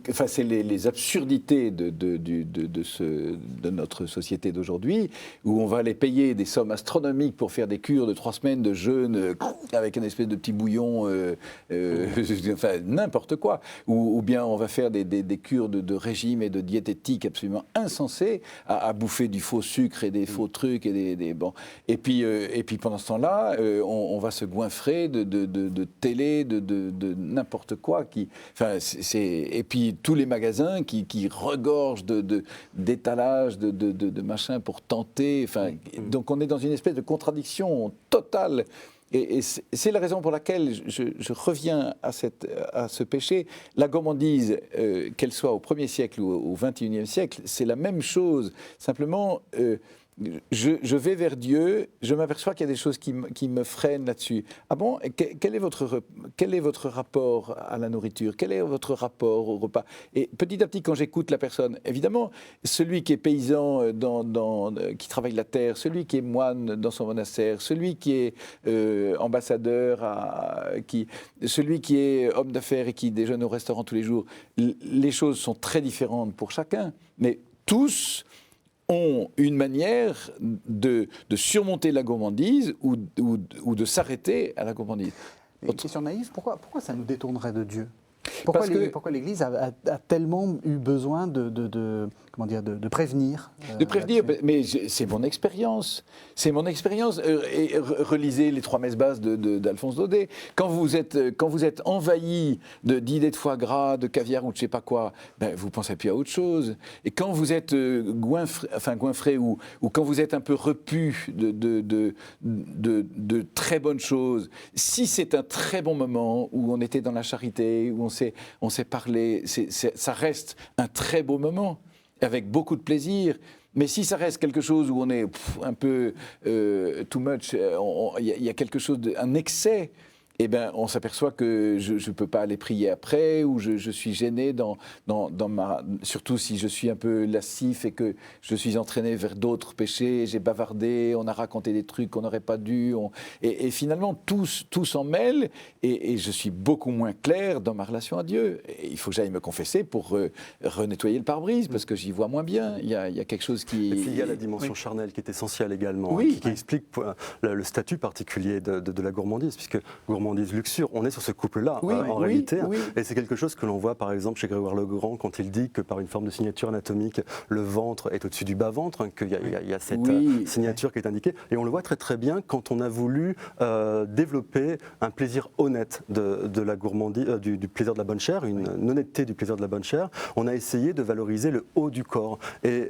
Enfin, c'est les absurdités de notre société d'aujourd'hui où on va aller payer des sommes astronomiques pour faire des cures de 3 semaines de jeûne avec un espèce de petit bouillon, enfin n'importe quoi. Ou bien on va faire des cures de régime et de diététique absolument insensées à bouffer du faux sucre et des faux trucs et bon. Et puis pendant ce temps-là, on va se goinfrer de télé, de n'importe quoi. Et puis tous les magasins qui regorgent d'étalages, de machins pour tenter. Enfin, donc on est dans une espèce de contradiction totale. Et c'est la raison pour laquelle je reviens à ce péché. La gourmandise, qu'elle soit au 1er siècle ou au 21e siècle, c'est la même chose. Simplement... Je vais vers Dieu, je m'aperçois qu'il y a des choses qui me freinent là-dessus. Ah bon, quel est votre rapport à la nourriture? Quel est votre rapport au repas? Et petit à petit, quand j'écoute la personne, évidemment, celui qui est paysan, qui travaille la terre, celui qui est moine dans son monastère, celui qui est ambassadeur, celui qui est homme d'affaires et qui déjeune au restaurant tous les jours, les choses sont très différentes pour chacun, mais tous ont une manière de surmonter la gourmandise ou de s'arrêter à la gourmandise. Une question naïve, pourquoi ça nous détournerait de Dieu ? Pourquoi l'Église a tellement eu besoin de prévenir De prévenir, mais c'est mon expérience. C'est mon expérience. Et relisez les 3 messes basses d'Alphonse Daudet. Quand vous êtes envahi d'idées de foie gras, de caviar ou de je ne sais pas quoi, ben, vous ne pensez plus à autre chose. Et quand vous êtes goinfré ou quand vous êtes un peu repu de très bonnes choses, si c'est un très bon moment où on était dans la charité, où on s'est parlé, ça reste un très beau moment, avec beaucoup de plaisir. Mais si ça reste quelque chose où on est un peu too much, il y a quelque chose, un excès, eh ben, on s'aperçoit que je ne peux pas aller prier après, ou je suis gêné surtout si je suis un peu lascif et que je suis entraîné vers d'autres péchés, j'ai bavardé, on a raconté des trucs qu'on n'aurait pas dû, et finalement tout s'en mêle, et je suis beaucoup moins clair dans ma relation à Dieu. Et il faut que j'aille me confesser pour renettoyer le pare-brise, parce que j'y vois moins bien, il y a quelque chose qui... Et puis il y a la dimension charnelle qui est essentielle également, qui explique le statut particulier de la gourmandise, puisque gourmandise, gourmandise luxure. On est sur ce couple-là, Oui, en oui, réalité. oui. Et c'est quelque chose que l'on voit, par exemple, chez Grégoire Le Grand, quand il dit que par une forme de signature anatomique, le ventre est au-dessus du bas-ventre, qu'il y a cette Oui. signature qui est indiquée. Et on le voit très très bien quand on a voulu développer un plaisir honnête de la gourmandise, du plaisir de la bonne chair, une honnêteté du plaisir de la bonne chair. On a essayé de valoriser le haut du corps. Et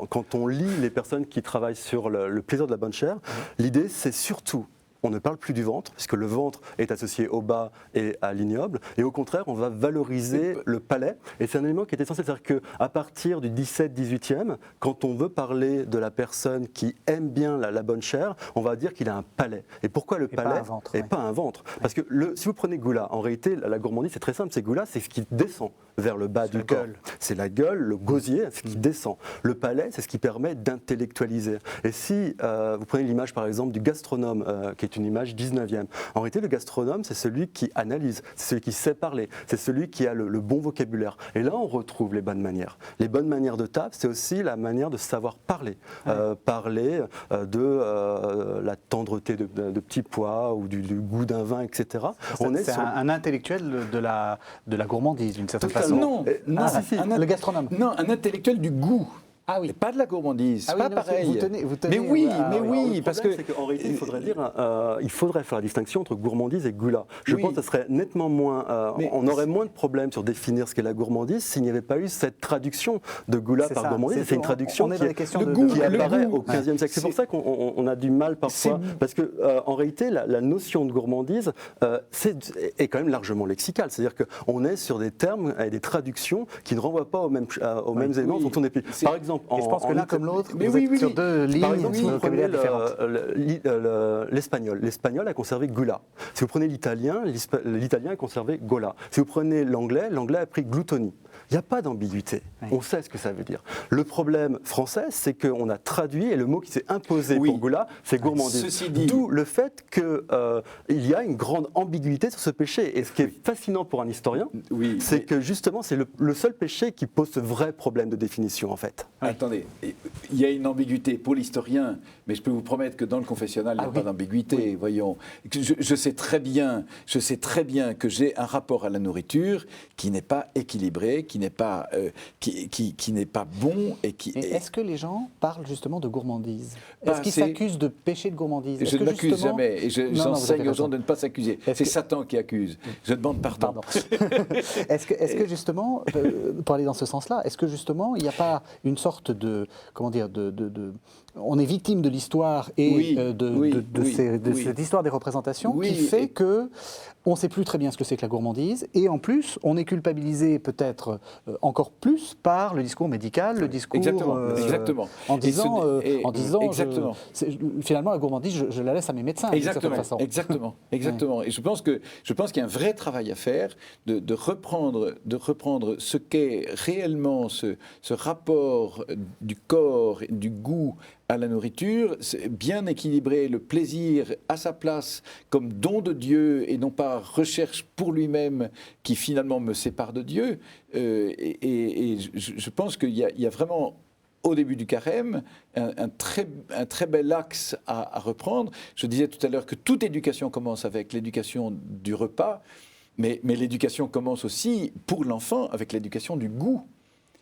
quand on lit les personnes qui travaillent sur le plaisir de la bonne chair, l'idée c'est surtout, on ne parle plus du ventre, puisque le ventre est associé au bas et à l'ignoble, et au contraire, on va valoriser le palais, et c'est un élément qui est essentiel, c'est-à-dire qu'à partir du 17-18e, quand on veut parler de la personne qui aime bien la bonne chair, on va dire qu'il a un palais. Et pourquoi le palais et pas un ventre? Parce que si vous prenez Goula, en réalité, la gourmandise, c'est très simple, c'est Goula, c'est ce qui descend vers le bas du corps. C'est la gueule, le gosier, ce qui descend. Le palais, c'est ce qui permet d'intellectualiser. Et si vous prenez l'image, par exemple, du gastronome, qui est une image 19e. En réalité, le gastronome, c'est celui qui analyse, c'est celui qui sait parler, c'est celui qui a le bon vocabulaire. Et là, on retrouve les bonnes manières. Les bonnes manières de table, c'est aussi la manière de savoir parler. Parler de la tendreté de petits pois ou du goût d'un vin, etc. C'est un intellectuel de la gourmandise, d'une certaine façon. Non, le gastronome. Non, un intellectuel du goût. Ah oui. Et pas de la gourmandise, c'est pas pareil. Vous tenez, mais oui, parce que qu'en réalité, il faudrait faire la distinction entre gourmandise et goula. Je pense que ce serait nettement moins. On aurait moins de problèmes sur définir ce qu'est la gourmandise s'il n'y avait pas eu cette traduction de goula par gourmandise. C'est une traduction qui apparaît au XVe siècle. C'est pour ça qu'on a du mal parfois, parce que en réalité, la notion de gourmandise est quand même largement lexicale. C'est-à-dire qu'on est sur des termes et des traductions qui ne renvoient pas aux mêmes éléments dont on est. Par exemple. Et je pense que l'un comme l'autre, vous êtes sur deux lignes, par exemple, si vous prenez l'espagnol. L'espagnol a conservé gula. Si vous prenez l'italien a conservé gola. Si vous prenez l'anglais a pris gloutonie. Il n'y a pas d'ambiguïté. On sait ce que ça veut dire. Le problème français, c'est qu'on a traduit, et le mot qui s'est imposé pour goula, c'est gourmandise. D'où le fait qu'il y a une grande ambiguïté sur ce péché. Et ce qui est fascinant pour un historien, c'est que justement, c'est le seul péché qui pose ce vrai problème de définition, en fait. Attendez, il y a une ambiguïté pour l'historien, mais je peux vous promettre que dans le confessionnal, il n'y a pas d'ambiguïté. Voyons, je sais très bien que j'ai un rapport à la nourriture qui n'est pas équilibré, qui n'est pas bon. Est-ce que les gens parlent justement de gourmandise? Est-ce qu'ils s'accusent de péché de gourmandise? Je ne m'accuse jamais, et j'enseigne aux gens de ne pas s'accuser. C'est Satan qui accuse. Je demande pardon. Est-ce que justement, pour aller dans ce sens-là, est-ce que justement, il n'y a pas une sorte de, comment dire, on est victime de l'histoire et cette histoire des représentations qui fait que on ne sait plus très bien ce que c'est que la gourmandise, et en plus, on est culpabilisé peut-être encore plus par le discours médical, le discours... Exactement. En disant, finalement, la gourmandise, je la laisse à mes médecins, d'une certaine façon. Exactement. Et je pense qu'il y a un vrai travail à faire de reprendre ce qu'est réellement ce rapport du corps, du goût à la nourriture, bien équilibrer le plaisir à sa place comme don de Dieu et non pas recherche pour lui-même qui finalement me sépare de Dieu. Et je pense qu'il y a vraiment, au début du carême, un très bel axe à reprendre. Je disais tout à l'heure que toute éducation commence avec l'éducation du repas, mais l'éducation commence aussi pour l'enfant avec l'éducation du goût.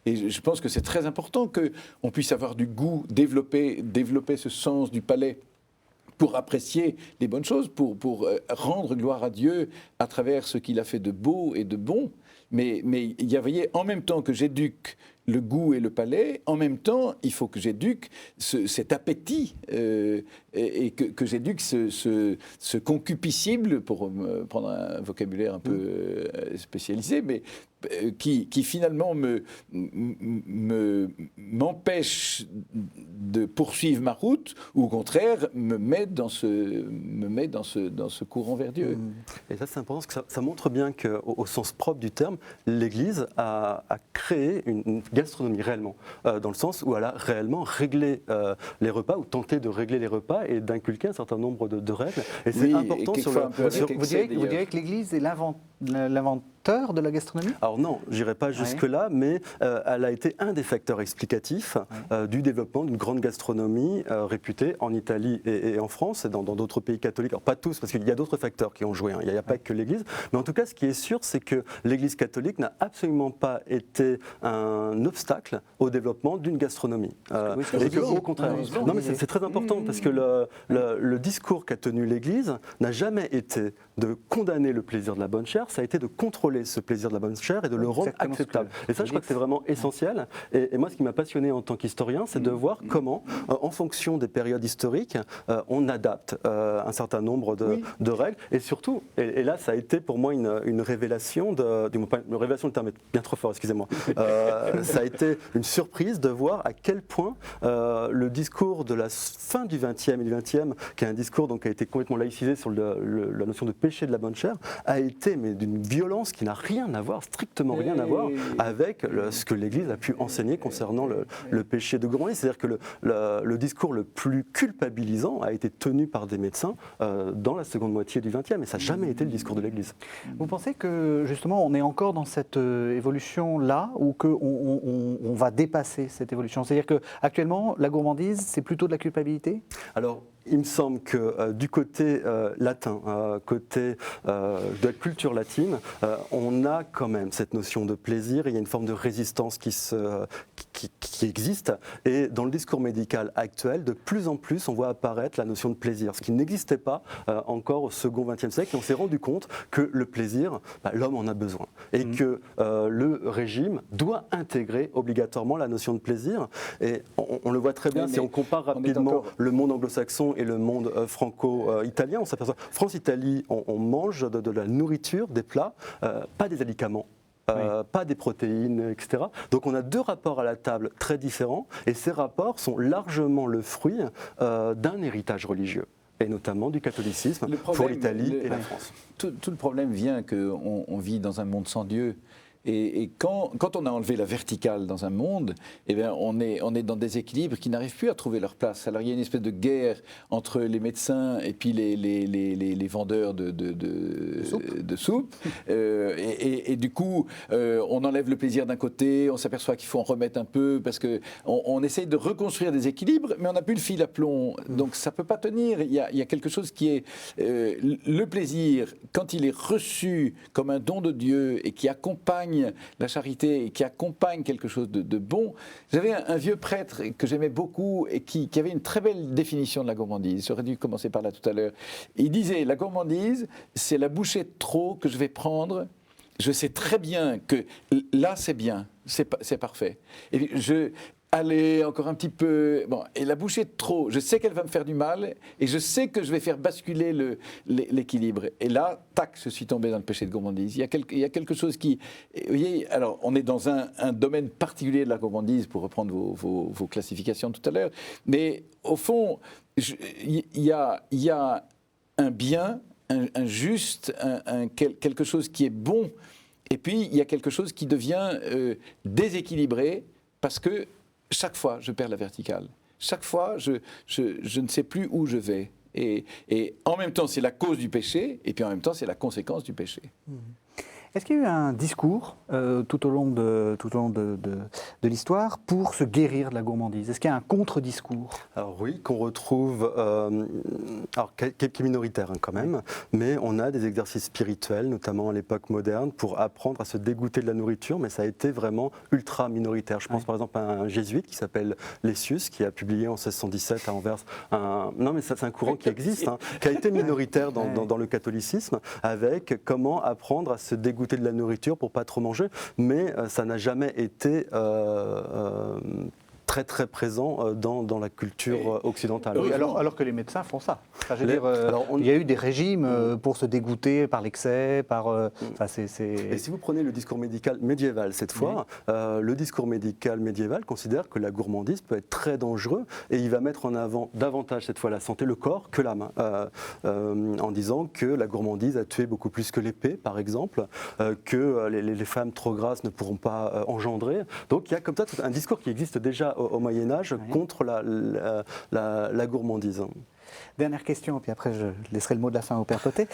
Et je pense que c'est très important qu'on puisse avoir du goût, développer ce sens du palais pour apprécier les bonnes choses, pour rendre gloire à Dieu à travers ce qu'il a fait de beau et de bon. Mais il y avait, en même temps que j'éduque le goût et le palais, en même temps, il faut que j'éduque cet appétit et que j'éduque ce concupiscible, pour prendre un vocabulaire un peu spécialisé, mais qui finalement m'empêche de poursuivre ma route, ou au contraire me met dans ce courant vers Dieu. Et ça, c'est important parce que ça montre bien qu'au sens propre du terme, l'Église a créé une gastronomie réellement, dans le sens où elle a réellement réglé les repas, ou tenté de régler les repas et d'inculquer un certain nombre de règles. Et c'est important sur le... Vous direz que l'Église est facteur de la gastronomie? Alors non, je n'irai pas jusque-là, mais elle a été un des facteurs explicatifs du développement d'une grande gastronomie réputée en Italie et en France et dans d'autres pays catholiques. Alors pas tous, parce qu'il y a d'autres facteurs qui ont joué, il n'y a pas que l'Église. Mais en tout cas, ce qui est sûr, c'est que l'Église catholique n'a absolument pas été un obstacle au développement d'une gastronomie. Et que, au contraire, non mais c'est très important, parce que le discours qu'a tenu l'Église n'a jamais été de condamner le plaisir de la bonne chère, ça a été de contrôler ce plaisir de la bonne chère et de le rendre acceptable. Et ça, je crois que c'est vraiment essentiel. Et moi, ce qui m'a passionné en tant qu'historien, c'est de voir comment, en fonction des périodes historiques, on adapte un certain nombre de règles. Et surtout, et là, ça a été pour moi une révélation, une révélation, le terme est bien trop fort, excusez-moi. Ça a été une surprise de voir à quel point le discours de la fin du XXe et du XXe, qui est un discours donc, qui a été complètement laïcisé sur la notion de péché de la bonne chère, a été mais d'une violence qui n'a rien à voir, strictement rien à voir avec ce que l'Église a pu enseigner concernant le péché de gourmandise. C'est-à-dire que le discours le plus culpabilisant a été tenu par des médecins dans la seconde moitié du XXe, et ça n'a jamais été le discours de l'Église. Vous pensez que justement on est encore dans cette évolution-là, ou qu'on va dépasser cette évolution? C'est-à-dire qu'actuellement, la gourmandise, c'est plutôt de la culpabilité? Alors, il me semble que du côté latin, côté de la culture latine, on a quand même cette notion de plaisir, et il y a une forme de résistance qui existe. Et dans le discours médical actuel, de plus en plus, on voit apparaître la notion de plaisir, ce qui n'existait pas encore au second XXe siècle. Et on s'est rendu compte que le plaisir, l'homme en a besoin. Et que le régime doit intégrer obligatoirement la notion de plaisir. Et on le voit très bien si on compare rapidement le monde anglo-saxon et le monde franco-italien. On s'aperçoit, France-Italie, on mange de la nourriture, des plats, pas des médicaments. Pas des protéines, etc. Donc on a deux rapports à la table très différents, et ces rapports sont largement le fruit d'un héritage religieux, et notamment du catholicisme pour l'Italie et la France. Tout le problème vient qu'on vit dans un monde sans Dieu. Et quand on a enlevé la verticale dans un monde, eh bien on est dans des équilibres qui n'arrivent plus à trouver leur place. Alors il y a une espèce de guerre entre les médecins et puis les vendeurs de soupe. Et du coup, on enlève le plaisir d'un côté, on s'aperçoit qu'il faut en remettre un peu, parce qu'on essaye de reconstruire des équilibres, mais on n'a plus le fil à plomb. Donc ça ne peut pas tenir. Il y a quelque chose qui est... le plaisir, quand il est reçu comme un don de Dieu et qui accompagne la charité et qui accompagne quelque chose de bon. J'avais un vieux prêtre que j'aimais beaucoup et qui avait une très belle définition de la gourmandise. J'aurais dû commencer par là tout à l'heure. Il disait, la gourmandise, c'est la bouchée de trop que je vais prendre. Je sais très bien que là, c'est bien, c'est parfait. Et puis allez, encore un petit peu... Bon, et la bouchée de trop, je sais qu'elle va me faire du mal, et je sais que je vais faire basculer l'équilibre. Et là, tac, je suis tombé dans le péché de gourmandise. Il y a quelque chose qui... Vous voyez, alors, on est dans un domaine particulier de la gourmandise, pour reprendre vos classifications tout à l'heure, mais au fond, il y a un bien, un juste, quelque chose qui est bon, et puis il y a quelque chose qui devient déséquilibré, parce que chaque fois, je perds la verticale. Chaque fois, je ne sais plus où je vais. Et en même temps, c'est la cause du péché, et puis en même temps, c'est la conséquence du péché. Est-ce qu'il y a eu un discours tout au long de l'histoire pour se guérir de la gourmandise? Est-ce qu'il y a un contre-discours? Alors oui, qu'on retrouve, qui est minoritaire quand même, mais on a des exercices spirituels, notamment à l'époque moderne, pour apprendre à se dégoûter de la nourriture, mais ça a été vraiment ultra minoritaire. Je pense par exemple à un jésuite qui s'appelle Lessius, qui a publié en 1617 à Anvers non mais ça, c'est un courant qui existe, qui a été minoritaire dans le catholicisme, avec comment apprendre à se dégoûter de la nourriture pour pas trop manger, mais ça n'a jamais été très très présent dans la culture occidentale. Oui, alors que les médecins font ça. Enfin, je veux dire, il y a eu des régimes pour se dégoûter par l'excès, Et si vous prenez le discours médical médiéval cette fois, le discours médical médiéval considère que la gourmandise peut être très dangereux, et il va mettre en avant davantage cette fois la santé, le corps, que l'âme, en disant que la gourmandise a tué beaucoup plus que l'épée, par exemple, que les femmes trop grasses ne pourront pas engendrer. Donc il y a comme ça un discours qui existe déjà au Moyen-Âge contre la gourmandise. Dernière question, puis après je laisserai le mot de la fin au père Potet.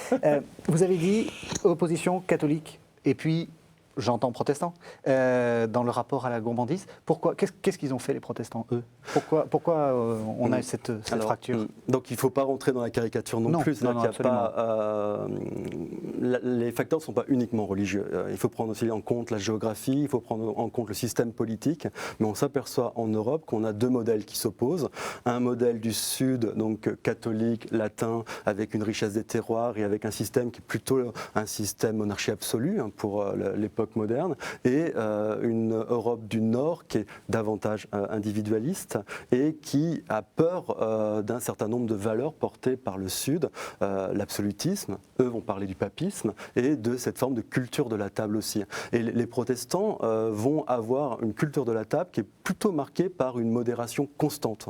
Vous avez dit opposition catholique Et puis, j'entends protestants dans le rapport à la gourmandise. Pourquoi, qu'est-ce qu'ils ont fait les protestants, eux? Pourquoi on a cette fracture? Donc il ne faut pas rentrer dans la caricature non plus. Non, les facteurs ne sont pas uniquement religieux. Il faut prendre aussi en compte la géographie, il faut prendre en compte le système politique. Mais on s'aperçoit en Europe qu'on a deux modèles qui s'opposent. Un modèle du Sud, donc catholique, latin, avec une richesse des terroirs et avec un système qui est plutôt un système monarchie absolue pour l'époque moderne, et une Europe du Nord qui est davantage individualiste et qui a peur d'un certain nombre de valeurs portées par le Sud, l'absolutisme, eux vont parler du papisme, et de cette forme de culture de la table aussi. Et les protestants vont avoir une culture de la table qui est plutôt marquée par une modération constante.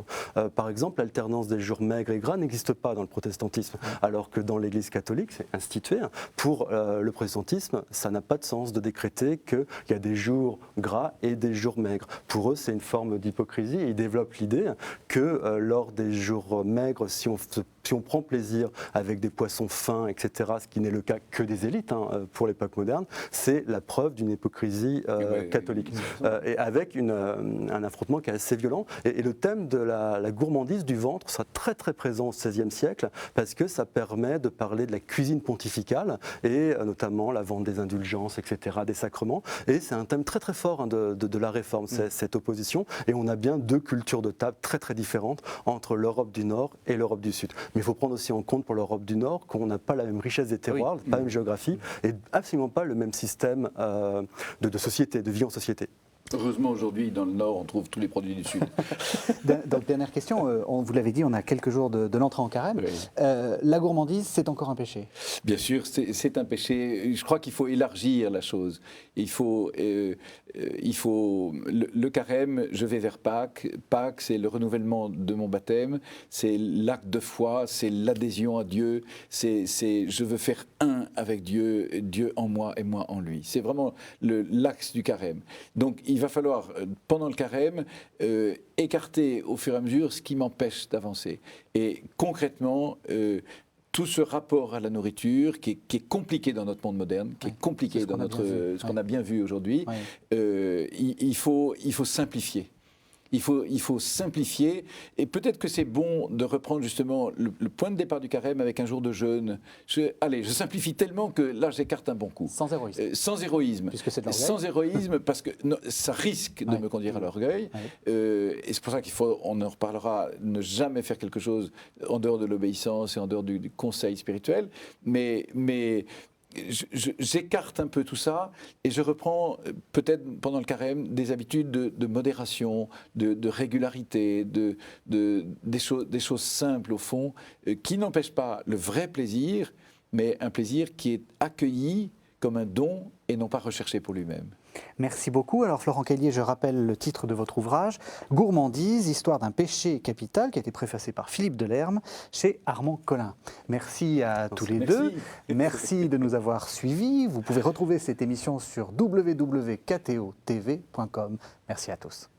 Par exemple, l'alternance des jours maigres et gras n'existe pas dans le protestantisme, alors que dans l'Église catholique, c'est institué. Pour le protestantisme, ça n'a pas de sens de décréter qu'il y a des jours gras et des jours maigres. Pour eux, c'est une forme d'hypocrisie, et ils développent l'idée que lors des jours maigres, si on prend plaisir avec des poissons fins, etc., ce qui n'est le cas que des élites pour l'époque moderne, c'est la preuve d'une hypocrisie catholique. Et avec un affrontement qui est assez violent. Et le thème de la gourmandise du ventre sera très très présent au XVIe siècle, parce que ça permet de parler de la cuisine pontificale, et notamment la vente des indulgences, etc., des sacrements. Et c'est un thème très très fort de la Réforme, cette opposition. Et on a bien deux cultures de table très très différentes entre l'Europe du Nord et l'Europe du Sud. Mais il faut prendre aussi en compte pour l'Europe du Nord qu'on n'a pas la même richesse des terroirs, pas la même géographie, et absolument pas le même système de société, de vie en société. Heureusement, aujourd'hui, dans le Nord, on trouve tous les produits du Sud. Donc, dernière question, vous l'avez dit, on a quelques jours de l'entrée en carême. Oui. La gourmandise, c'est encore un péché? Bien sûr, c'est un péché. Je crois qu'il faut élargir la chose. Le carême, je vais vers Pâques. Pâques, c'est le renouvellement de mon baptême, c'est l'acte de foi, c'est l'adhésion à Dieu, c'est je veux faire un avec Dieu, Dieu en moi et moi en lui. C'est vraiment l'axe du carême. Donc, il va falloir, pendant le carême, écarter au fur et à mesure ce qui m'empêche d'avancer. Et concrètement, tout ce rapport à la nourriture qui est compliqué dans notre monde moderne, qui est compliqué dans ce qu'on a bien vu aujourd'hui, il faut simplifier. Il faut simplifier, et peut-être que c'est bon de reprendre justement le point de départ du carême avec un jour de jeûne. Je simplifie tellement que là j'écarte un bon coup. Sans héroïsme. Sans héroïsme. Puisque c'est de l'orgueil. Sans héroïsme, parce que ça risque de me conduire à l'orgueil. Et c'est pour ça on en reparlera, ne jamais faire quelque chose en dehors de l'obéissance et en dehors du conseil spirituel. Mais j'écarte un peu tout ça, et je reprends peut-être pendant le carême des habitudes de modération, de régularité, des choses simples au fond, qui n'empêchent pas le vrai plaisir, mais un plaisir qui est accueilli comme un don et non pas recherché pour lui-même. Merci beaucoup. Alors Florent Caillier, je rappelle le titre de votre ouvrage, Gourmandise, histoire d'un péché capital, qui a été préfacé par Philippe Delerme chez Armand Collin. Merci à tous les deux. Merci de nous avoir suivis. Vous pouvez retrouver cette émission sur www.ktotv.com. Merci à tous.